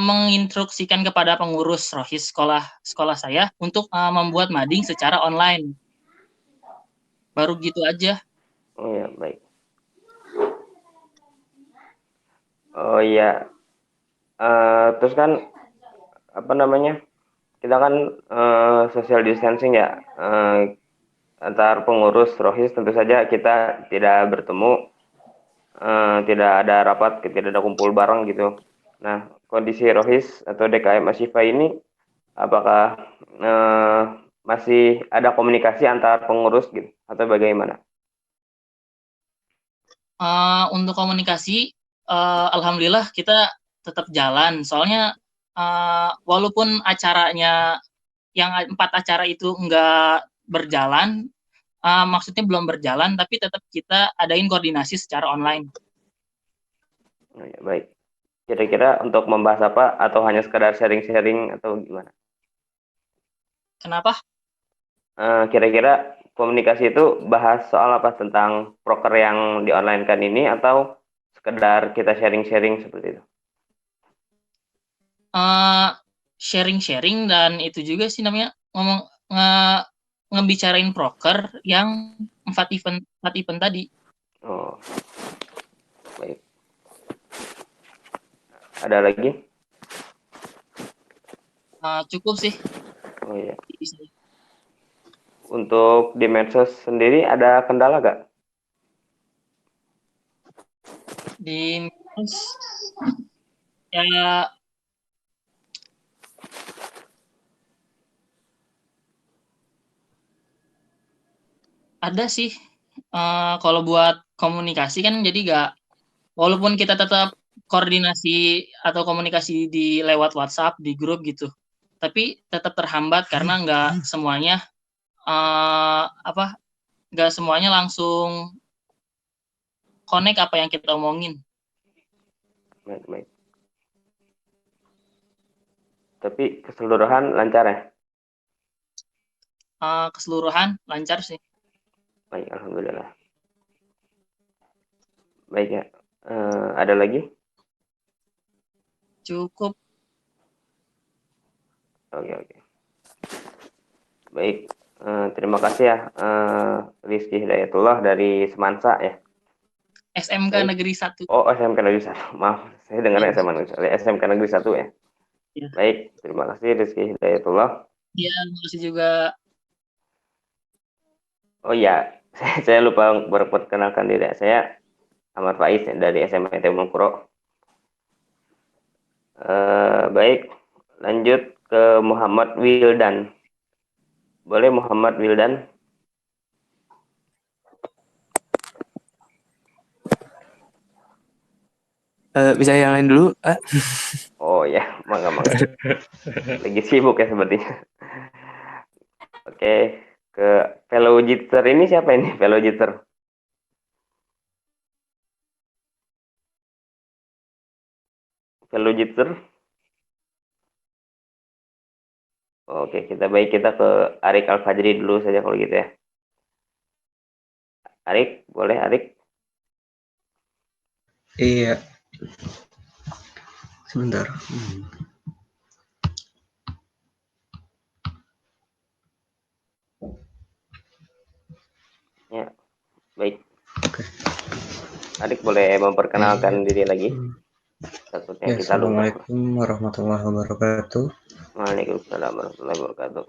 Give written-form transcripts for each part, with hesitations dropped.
menginstruksikan kepada pengurus rohis sekolah saya untuk membuat mading secara online. Baru gitu aja. Oh ya, baik. Oh iya, terus kan apa namanya? Kita kan social distancing ya, antar pengurus rohis tentu saja kita tidak bertemu, tidak ada rapat, tidak ada kumpul bareng gitu. Nah, kondisi rohis atau DKM Ashifa ini apakah masih ada komunikasi antar pengurus gitu atau bagaimana? Untuk komunikasi, alhamdulillah kita tetap jalan. Soalnya walaupun acaranya yang 4 acara itu nggak berjalan, maksudnya belum berjalan, tapi tetap kita adain koordinasi secara online. Oh, ya, baik. Kira-kira untuk membahas apa atau hanya sekedar sharing-sharing atau gimana? Kenapa? Kira-kira komunikasi itu bahas soal apa, tentang proker yang di online kan ini atau sekedar kita sharing-sharing seperti itu? Sharing-sharing dan itu juga sih namanya ngomong ngebicarain proker yang 4 event tadi. Oh, baik. Ada lagi? Cukup sih. Oh iya. Untuk di medsos sendiri ada kendala nggak? Di ya ada sih. Kalau buat komunikasi kan jadi gak, walaupun kita tetap koordinasi atau komunikasi di lewat WhatsApp di grup gitu, tapi tetap terhambat karena apa nggak semuanya langsung connect apa yang kita omongin. Baik, baik. Tapi keseluruhan lancar ya? Keseluruhan lancar sih. Baik, alhamdulillah. Baik ya. Ada lagi? Cukup. Oke, oke. Baik. Terima kasih ya, Rizky Hidayatullah dari Semansa ya. SMK Baik. Negeri 1. Oh, SMK Negeri 1. Maaf, saya dengar Iya. SMA Negeri 1. SMK Negeri 1 ya. Iya. Baik, terima kasih Rizky Hidayatullah. Iya, makasih juga. Oh iya, saya lupa berperkenalkan diri. Saya Ahmad Faiz ya, dari SMA ITB Mangkuro. Baik, lanjut ke Muhammad Wildan. Boleh Muhammad Wildan? Bisa yang lain dulu? Oh ya, mangga mangga. Lagi sibuk ya sepertinya. Oke, ke fellow Jitser ini siapa ini? Fellow Jitser. Fellow Jitser. Oke, kita ke Arik Al-Fajri dulu saja kalau gitu ya. Arik, boleh Arik? Iya, sebentar. Ya, baik. Oke. Arik boleh memperkenalkan Iya. diri lagi? Takutnya Ya, kita lupa. Assalamualaikum warahmatullahi wabarakatuh. Waalaikumsalam warahmatullahi wabarakatuh.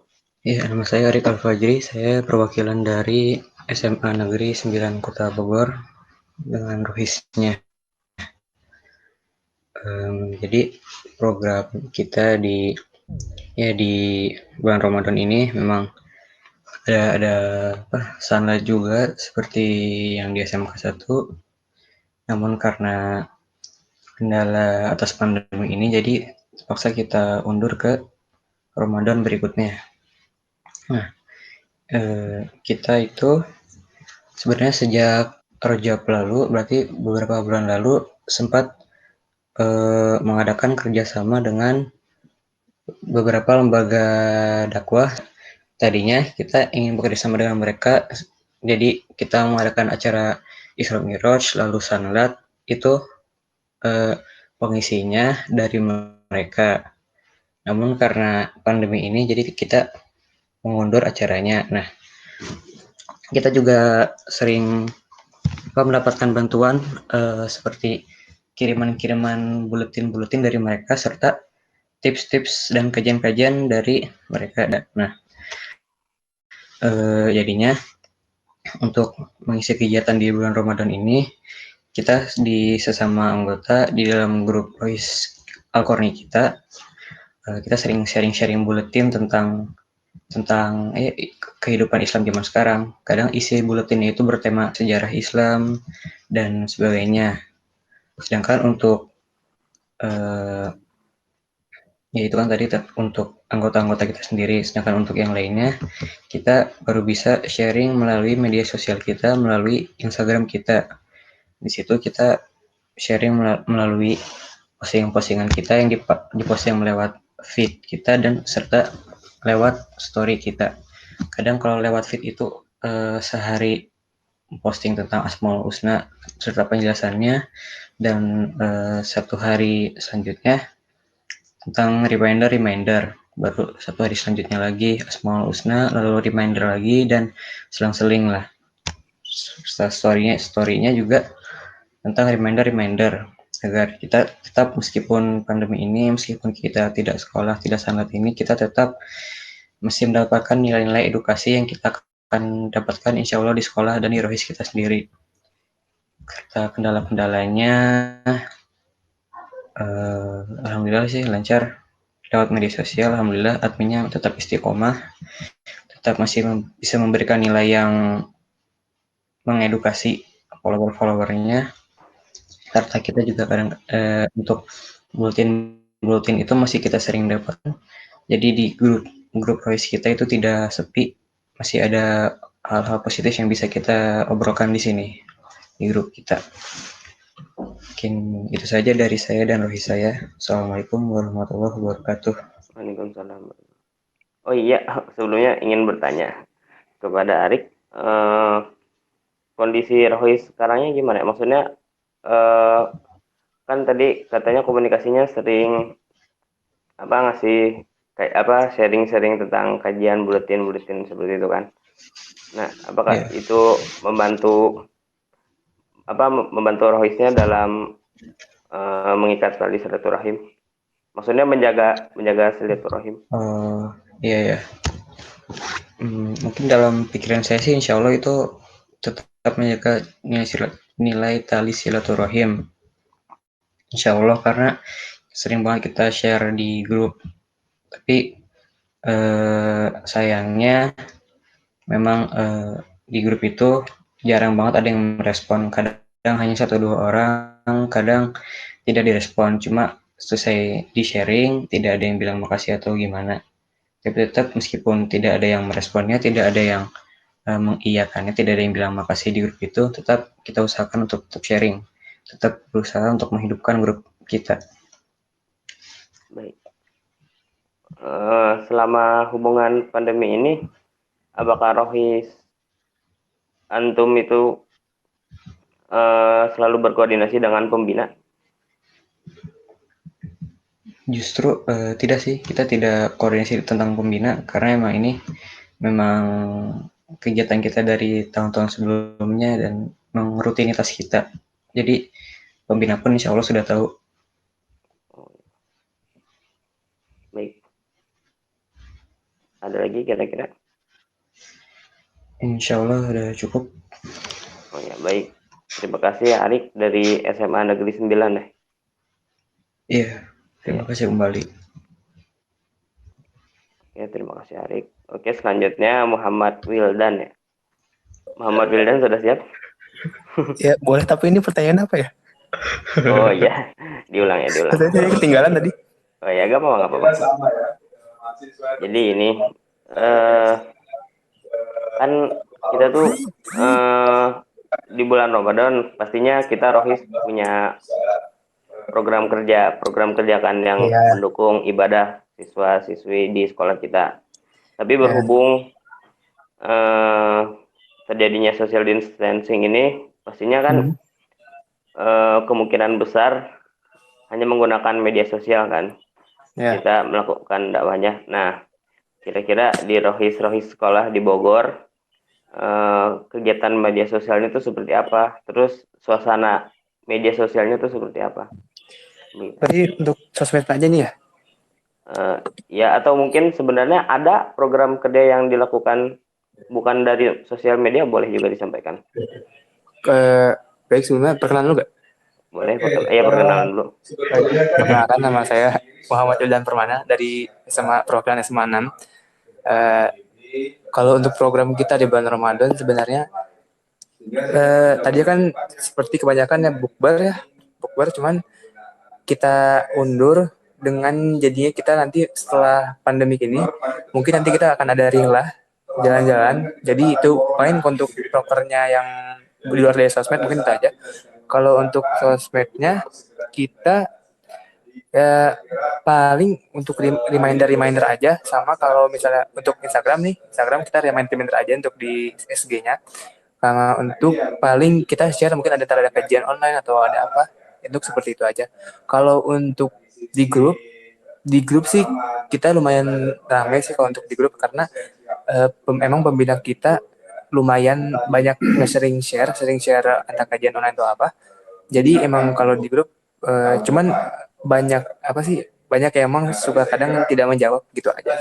Ya, nama saya Arik Al-Fajri. Saya perwakilan dari SMA Negeri 9 Kota Bogor dengan rohisnya. Jadi program kita di bulan Ramadan ini memang ada apa, sunlight juga seperti yang di SMK 1. Namun karena kendala atas pandemi ini jadi terpaksa kita undur ke Ramadan berikutnya. Nah, kita itu sebenarnya sejak Rajab lalu, berarti beberapa bulan lalu sempat mengadakan kerjasama dengan beberapa lembaga dakwah. Tadinya kita ingin bekerjasama dengan mereka, jadi kita mengadakan acara Isra Miraj lalu Sanlat itu pengisinya dari mereka. Namun karena pandemi ini jadi kita mengundur acaranya. Nah, kita juga sering mendapatkan bantuan seperti kiriman-kiriman buletin-buletin dari mereka serta tips-tips dan kajian-kajian dari mereka. Nah, jadinya untuk mengisi kegiatan di bulan Ramadan ini, kita di sesama anggota di dalam grup Rois Al-Korni kita sering sharing-sharing buletin tentang kehidupan Islam zaman sekarang. Kadang isi buletinnya itu bertema sejarah Islam dan sebagainya. Sedangkan untuk ya itu kan tadi untuk anggota-anggota kita sendiri. Sedangkan untuk yang lainnya kita baru bisa sharing melalui media sosial kita, melalui Instagram kita. Di situ kita sharing melalui postingan-postingan kita yang diposting lewat feed kita dan serta lewat story kita. Kadang kalau lewat feed itu sehari posting tentang Asmaul Husna serta penjelasannya, dan satu hari selanjutnya tentang reminder, baru satu hari selanjutnya lagi Asmaul Husna, lalu reminder lagi, dan selang-seling lah. Story-nya juga tentang reminder agar kita tetap meskipun pandemi ini, meskipun kita tidak sekolah, tidak sangat ini, kita tetap masih mendapatkan nilai-nilai edukasi yang kita akan dapatkan insya Allah di sekolah dan di rohis kita sendiri. Kata kendala-kendalanya, alhamdulillah sih lancar lewat media sosial. Alhamdulillah adminnya tetap istiqomah, tetap masih bisa memberikan nilai yang mengedukasi follower-followernya. Serta kita juga kadang untuk bulletin itu masih kita sering dapat. Jadi di grup voice kita itu tidak sepi, masih ada hal-hal positif yang bisa kita obrolkan di sini di grup kita. Mungkin itu saja dari saya dan rohi saya. Assalamualaikum warahmatullahi wabarakatuh. Waalaikumsalam. Oh iya, sebelumnya ingin bertanya kepada Arik, kondisi Rohis sekarangnya gimana? Maksudnya kan tadi katanya komunikasinya sering ngasih kayak sharing-sharing tentang kajian buletin seperti itu kan. Nah, apakah itu membantu Rohisnya dalam mengikat tali silaturahim? Maksudnya menjaga silaturahim. Iya. Mungkin dalam pikiran saya sih insya Allah itu tetap menjaga nilai tali silaturahim. Insya Allah, karena sering banget kita share di grup. Tapi sayangnya memang di grup itu jarang banget ada yang merespon. Kadang hanya 1-2 orang, kadang tidak direspon. Cuma selesai di sharing, tidak ada yang bilang makasih atau gimana. Tapi tetap meskipun tidak ada yang meresponnya, tidak ada yang mengiyakannya, tidak ada yang bilang makasih di grup itu, tetap kita usahakan untuk tetap sharing, tetap berusaha untuk menghidupkan grup kita. Baik. Selama hubungan pandemi ini, apakah rohis antum itu selalu berkoordinasi dengan pembina? Justru tidak sih, kita tidak koordinasi tentang pembina karena emang ini memang kegiatan kita dari tahun-tahun sebelumnya dan memang rutinitas kita. Jadi pembina pun insya Allah sudah tahu. Baik. Ada lagi kira-kira? Insya Allah sudah cukup. Oh ya, baik. Terima kasih Arik dari SMA Negeri 9 ya. Iya, terima kasih kembali. Ya, terima kasih Arik. Oke, selanjutnya Muhammad Wildan ya. Muhammad Wildan sudah siap? Ya, boleh, tapi ini pertanyaan apa ya? Oh iya, diulang. Saya ketinggalan tadi. Oh ya, gak apa-apa. Jadi ini, kan kita tuh di bulan Ramadan pastinya kita rohis punya program kerja kan yang mendukung ibadah siswa-siswi di sekolah kita. Tapi berhubung terjadinya social distancing ini, pastinya kan kemungkinan besar hanya menggunakan media sosial kan. Ya. kita melakukan dakwahnya. Nah, kira-kira di rohis sekolah di Bogor, kegiatan media sosialnya itu seperti apa? Terus suasana media sosialnya itu seperti apa? Berarti untuk sosmed aja nih ya? Ya, atau mungkin sebenarnya ada program kerja yang dilakukan bukan dari sosial media, boleh juga disampaikan. Baik, sebelumnya perkenalan dulu gak? Boleh, perkenalan dulu. Perkenalkan, nama saya Muhammad Ildan Permana dari SMA Perwakilan SMA 6. Kalau untuk program kita di bulan Ramadan sebenarnya tadi kan seperti kebanyakan ya bukber, cuman kita undur dengan jadinya kita nanti setelah pandemi ini mungkin nanti kita akan ada rihlah jalan-jalan. Jadi itu paling untuk prokernya yang di luar dari sosmed mungkin itu aja. Kalau untuk sosmednya kita ya paling untuk reminder aja, sama kalau misalnya untuk Instagram kita reminder aja untuk di SG-nya. Karena untuk paling kita share mungkin ada kajian online atau ada apa, untuk seperti itu aja. Kalau untuk di grup sih kita lumayan ramai sih kalau untuk di grup, karena emang pembina kita lumayan banyak sering share tentang kajian online atau apa. Jadi emang kalau di grup cuman banyak apa sih, banyak yang emang suka kadang tidak menjawab gitu aja.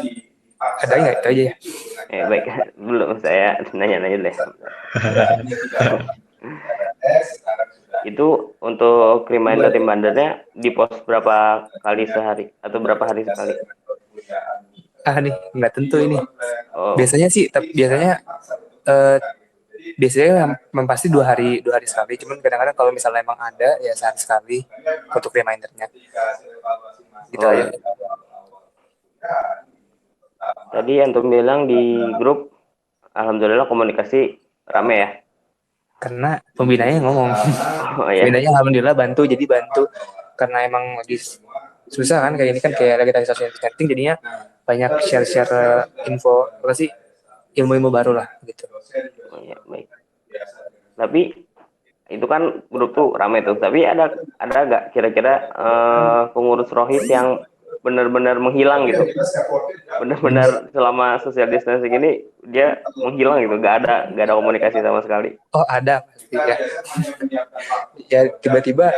Ada nggak itu aja ya? Baik, belum, saya nanya-nanya deh. Itu untuk remindernya di post berapa kali sehari atau berapa hari sekali? Nih nggak tentu ini. Oh, Biasanya sih, eh, biasanya memang pasti dua hari sekali. Cuman kadang-kadang kalau misalnya emang ada ya sehari sekali untuk remindernya. Gitu aja. tadi antum bilang di grup, alhamdulillah komunikasi rame ya? Karena pembinanya ngomong. Oh ya, Pembinanya alhamdulillah bantu, jadi bantu. Karena emang lagi susah kan, kayak ini kan kayak lagi social distancing, jadinya banyak share-share info apa sih, ilmu-ilmu baru lah gitu. oh ya, baik. Tapi itu kan grup tuh rame tuh. Tapi ada nggak kira-kira pengurus rohis yang benar-benar menghilang gitu? Benar-benar selama social distancing ini dia menghilang gitu, nggak ada komunikasi sama sekali. Oh ada pasti ya. Ya tiba-tiba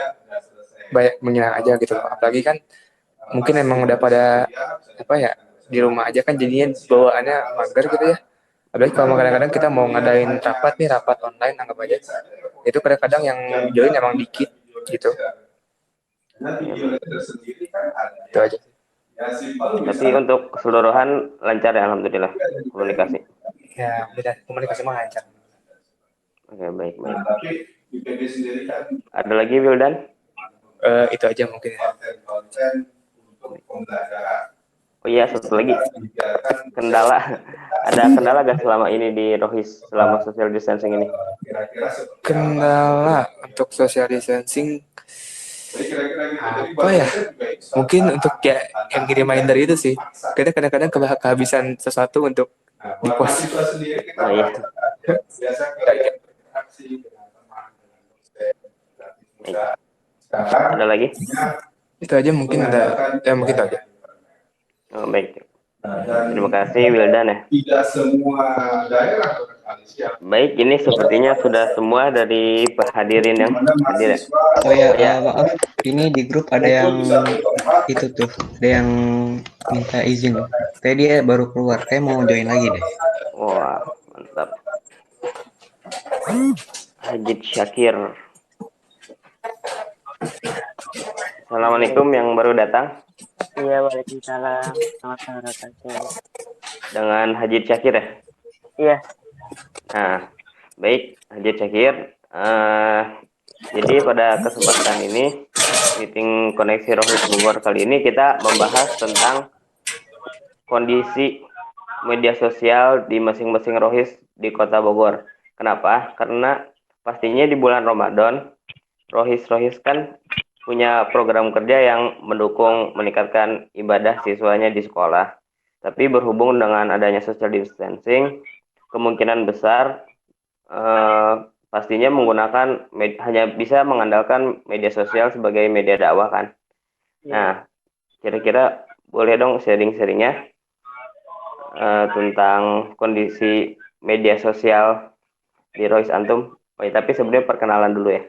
banyak menghilang aja gitu loh. Apalagi kan mungkin emang udah pada apa ya, di rumah aja kan, jadinya bawaannya mager gitu ya. Apalagi kalau kadang-kadang kita mau ngadain rapat online, anggap aja itu kadang-kadang yang join emang dikit gitu. Ya, baik. Itu aja. Tapi untuk keseluruhan lancar ya, alhamdulillah komunikasi. Ya udah, komunikasi mah lancar. Oke, baik. Ada lagi, Wildan? Itu aja mungkin ya. Oh iya, satu lagi. Kendala. Ada kendala gak selama ini di Rohis selama social distancing ini? Kendala untuk social distancing apa ya? Mungkin untuk kayak yang reminder itu sih. Kita kadang-kadang kehabisan sesuatu untuk di post. Oh iya. Baik. Ada lagi? Itu aja mungkin, mungkin itu aja. Oh, baik. Terima kasih Wildan ya. Baik, ini sepertinya sudah semua dari hadirin yang hadir ya. Oh ya, maaf, ini di grup ada yang itu tuh, ada yang minta izin. Kayak dia baru keluar, kayak mau join lagi deh. Wah, mantap. Hajid Syakir. Assalamualaikum yang baru datang. Iya, waalaikumsalam. Selamat sore. Dengan Hajid Syakir ya? Iya. Nah, baik Hajid Syakir. Jadi pada kesempatan ini, meeting koneksi Rohis Bogor kali ini kita membahas tentang kondisi media sosial di masing-masing Rohis di Kota Bogor. Kenapa? Karena pastinya di bulan Ramadan, Rohis kan punya program kerja yang mendukung meningkatkan ibadah siswanya di sekolah. Tapi berhubung dengan adanya social distancing, kemungkinan besar pastinya menggunakan hanya bisa mengandalkan media sosial sebagai media dakwah kan. Nah, kira-kira boleh dong sharing-sharingnya tentang kondisi media sosial di Rois Antum. Oh, ya, tapi sebelumnya perkenalan dulu ya.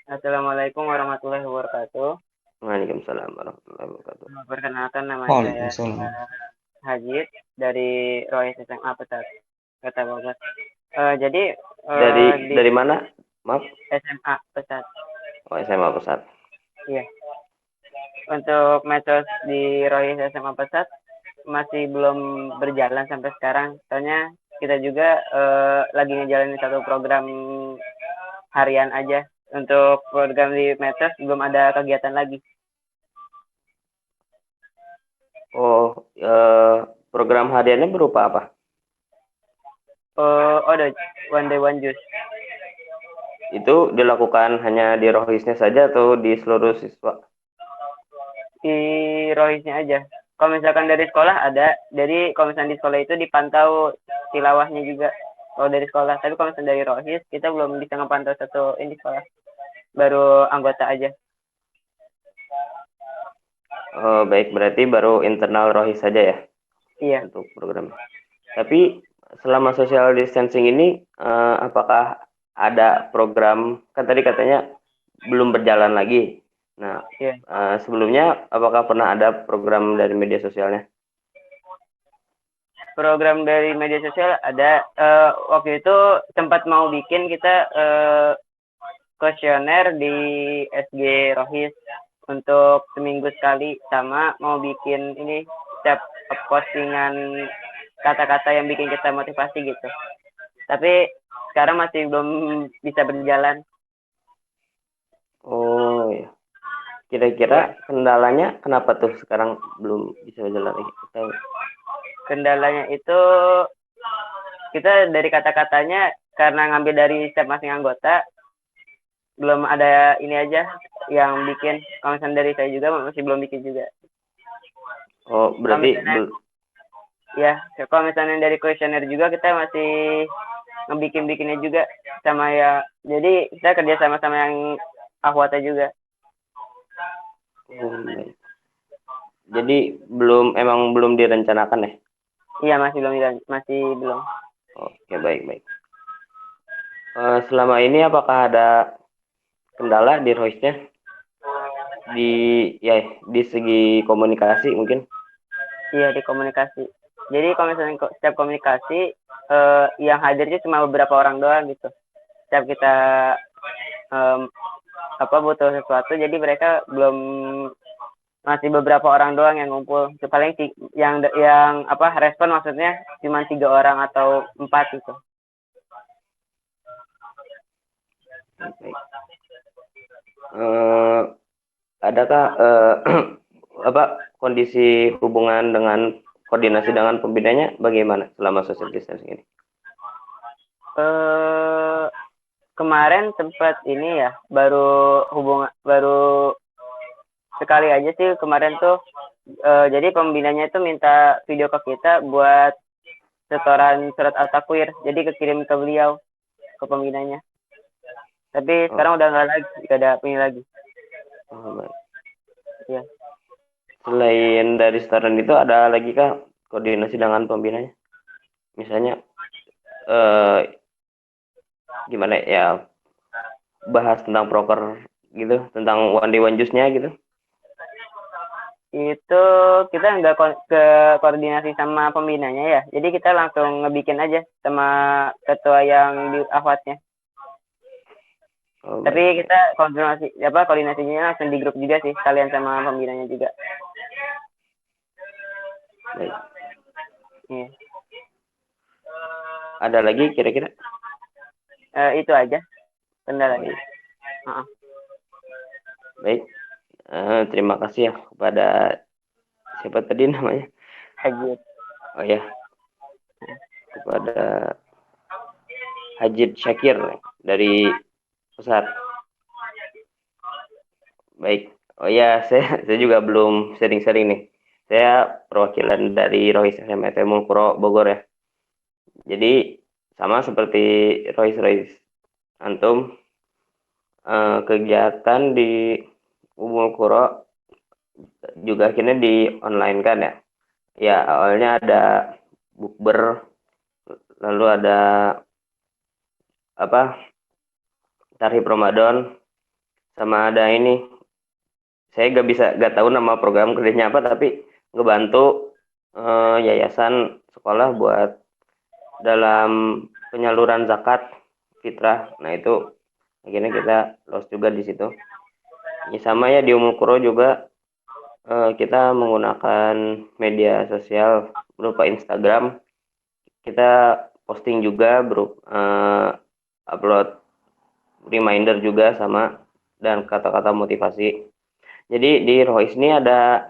Assalamualaikum warahmatullahi wabarakatuh. Waalaikumsalam warahmatullahi wabarakatuh. Perkenalkan nama saya Waalaikumsalam. Hajid dari Roy SMA Petat, Kota Bogor. Jadi Dari mana? Maaf. SMA Petat. Oh, SMA Pusat. Iya. Untuk medsos di Roy SMA Petat masih belum berjalan sampai sekarang. Soalnya kita juga lagi ngejalanin satu program harian aja. Untuk program di medsos belum ada kegiatan lagi. Oh, program hariannya berupa apa? Ada One Day One Juice. Itu dilakukan hanya di Rohisnya saja atau di seluruh siswa? Di Rohisnya aja. Kalau misalkan dari sekolah ada, jadi kalau misalkan di sekolah itu dipantau tilawahnya juga. Kalau dari sekolah, tapi kalau misalkan dari Rohis kita belum bisa ngepantau satu ini sekolah. Baru anggota aja. Oh, baik, berarti baru internal Rohis saja ya Iya. untuk program. Tapi selama social distancing ini, apakah ada program, kan tadi katanya belum berjalan lagi. Nah, Iya. sebelumnya apakah pernah ada program dari media sosialnya? Program dari media sosial ada. Waktu itu sempat mau bikin kita kuesioner di SG Rohis untuk seminggu sekali, sama mau bikin ini setiap postingan kata-kata yang bikin kita motivasi gitu. Tapi sekarang masih belum bisa berjalan. Oh ya. Kira-kira kendalanya kenapa tuh sekarang belum bisa berjalan lagi? Kendalanya itu kita dari kata-katanya karena ngambil dari setiap masing anggota, belum ada ini aja yang bikin. Kalau misalnya dari saya juga masih belum bikin juga. Oh, berarti Ya, kalau misalnya dari kuesioner juga kita masih ngebikin-bikinnya juga sama ya. Jadi kita kerja sama-sama yang akhwatnya juga. oh, baik. Jadi emang belum direncanakan ya? Iya, masih belum. Oke, baik. Selama ini apakah ada kendala di Roisnya? Di segi komunikasi mungkin? Iya, di komunikasi. Jadi kalau misalnya setiap komunikasi yang hadirnya cuma beberapa orang doang gitu. Setiap kita butuh sesuatu, jadi mereka belum, masih beberapa orang doang yang ngumpul. Paling yang respon maksudnya cuma 3 orang atau 4 gitu. Baik. Adakah kondisi hubungan dengan koordinasi dengan pembinanya bagaimana selama social distancing ini? Kemarin sempat ini ya, baru sekali aja sih kemarin tuh. Jadi pembinanya itu minta video ke kita buat setoran surat al-takwir, jadi kekirim ke beliau, ke pembinanya. Tapi sekarang udah nggak ada ini lagi. Oh, baik. Ya. Selain dari setoran itu ada lagi kah koordinasi dengan pembinanya? Misalnya gimana ya, bahas tentang proker gitu, tentang one day one juice-nya gitu? Itu kita nggak ke koordinasi sama pembinanya ya, jadi kita langsung ngebikin aja sama ketua yang di akhwatnya. Oh, tapi baik. Kita koordinasinya langsung di grup juga sih, kalian sama pembinanya juga. Baik. Iya. Ada lagi kira-kira? Itu aja kendalanya. Baik. Terima kasih ya kepada siapa tadi namanya? Hajid. Oh ya, kepada Hajid Syakir dari Pusat. Baik. Oh ya, saya juga belum sering-sering nih. Saya perwakilan dari Rohis SMA Mulkuro Bogor ya. Jadi sama seperti Rohis Antum, kegiatan di Mulkuro juga akhirnya di online kan ya. Ya awalnya ada bukber, lalu ada apa tarhib Ramadan, sama ada ini, saya gak tahu nama program kerjanya apa, tapi ngebantu yayasan sekolah buat dalam penyaluran zakat fitrah. Nah itu akhirnya kita los juga di situ. Ya, sama ya di Umul Qura juga kita menggunakan media sosial berupa Instagram. Kita posting juga upload reminder juga sama, dan kata-kata motivasi. Jadi di Rohis ini ada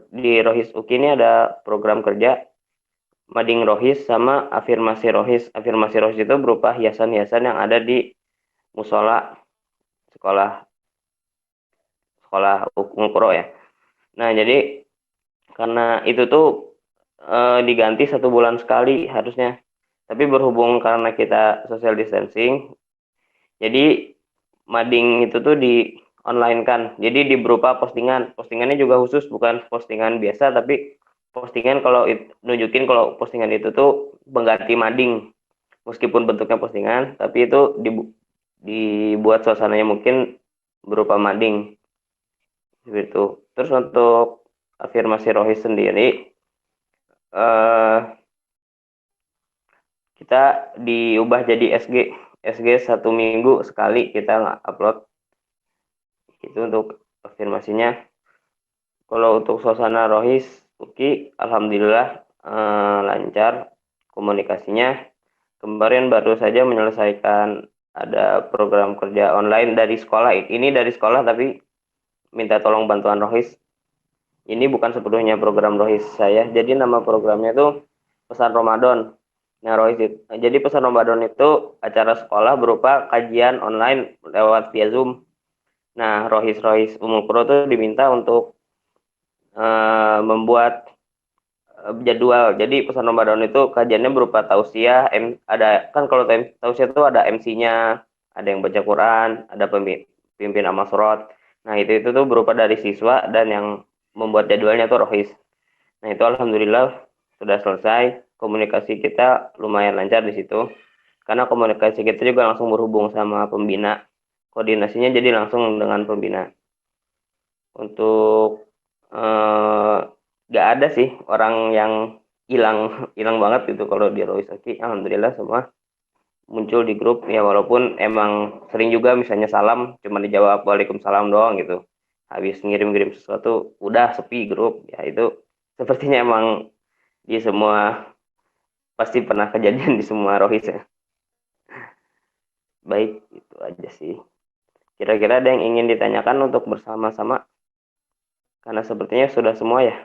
di Rohis UKI ini ada program kerja Mading Rohis sama afirmasi Rohis. Afirmasi Rohis itu berupa hiasan-hiasan yang ada di musola sekolah Umul Qura ya. Nah jadi karena itu tuh diganti 1 bulan sekali harusnya, tapi berhubung karena kita social distancing, jadi mading itu tuh di online kan, jadi di berupa postingannya juga khusus, bukan postingan biasa, tapi postingan nunjukin kalau postingan itu tuh pengganti mading, meskipun bentuknya postingan tapi itu dibuat suasananya mungkin berupa mading gitu. Terus untuk afirmasi Rohis sendiri kita diubah jadi SG 1 minggu sekali kita nggak upload. Itu untuk afirmasinya. Kalau untuk suasana Rohis UKI alhamdulillah lancar komunikasinya. Kemarin baru saja menyelesaikan ada program kerja online dari sekolah. Ini dari sekolah tapi minta tolong bantuan Rohis. Ini bukan sepenuhnya program Rohis saya. Jadi nama programnya itu Pesan Ramadan. Nah, jadi Pesan Ramadan itu acara sekolah berupa kajian online lewat via Zoom. Nah, Rohis Umul Qura itu diminta untuk membuat jadwal. Jadi Pesan Ramadan itu kajiannya berupa tausiah, ada kan kalau tausiah itu ada MC-nya, ada yang baca Quran, ada pemimpin amal surat. Nah, itu tuh berupa dari siswa, dan yang membuat jadwalnya tuh Rohis. Nah, itu alhamdulillah sudah selesai. Komunikasi kita lumayan lancar di situ. Karena komunikasi kita juga langsung berhubung sama pembina. Koordinasinya jadi langsung dengan pembina. Untuk gak ada sih orang yang hilang banget gitu kalau di Rohis UKI. Alhamdulillah semua muncul di grup ya, walaupun emang sering juga misalnya salam cuma dijawab waalaikumsalam doang gitu. Habis ngirim sesuatu udah sepi grup ya. Itu sepertinya emang di semua pasti pernah kejadian di semua Rohis ya. Baik, itu aja sih. Kira-kira ada yang ingin ditanyakan untuk bersama-sama? Karena sepertinya sudah semua ya.